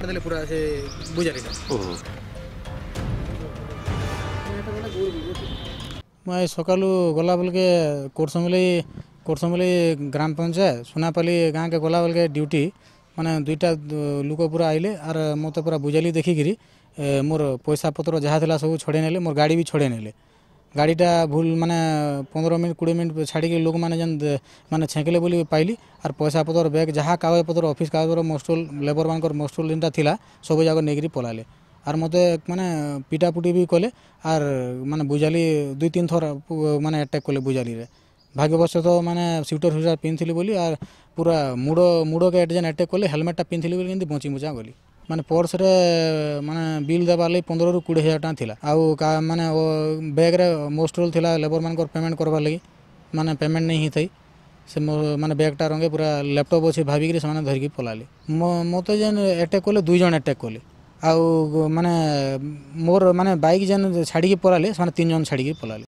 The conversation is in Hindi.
काटिदेले पूरा से बुझारीटा मैं सका गला बेल के कोरसमली ग्राम पंचायत सुनापाली गाँव के गला बेल के ड्यूटी माने दुईटा लोक पूरा आइले आर मत पूरा बुझाली देखिकी मोर पैसा पतर जहाँ था सब छड़े नेले मोर गाड़ी भी छड़े नेले गाड़ीटा भूल माने 15 मिनट 20 मिनट छाड़ी लोक मैंने जन माने छेकले बोली पाइली आर पैसा पतर बैग जहाँ कागज पतर ऑफिस कागज मस्टोल लेबर मान मस्टोल जेनटा थिला सब जाक नेगिरी पलाले आर मते माने पिटापुटी भी कले आर माने बुझाली 2-3 थर माने अटैक कले बुझाली रे भाग्यवश तो माने स्वेटर पिंधली बोली आर पूरा मुड़ के जेन अटैक कले हेलमेटा पिंधली बोली केमती बची मुचा गली माने पर्स रे माने बिल देबार लई 15 ରୁ 20 हज़ार टाँग थिला आउ का माने बैग रे मोस्टोल थिला लेबर मान पेमेंट करबार लगी माने पेमेंट नहीं थई से माने बैगटा रंगे पूरा लैपटॉप अच्छे भाविक से धरिकी पलाली मत जेन अटैक कले 2 जन अटैक कले आउ माने मोर माने बाइक जेन छाड़ी पलाले से 3 जन छाड़ी पलाले।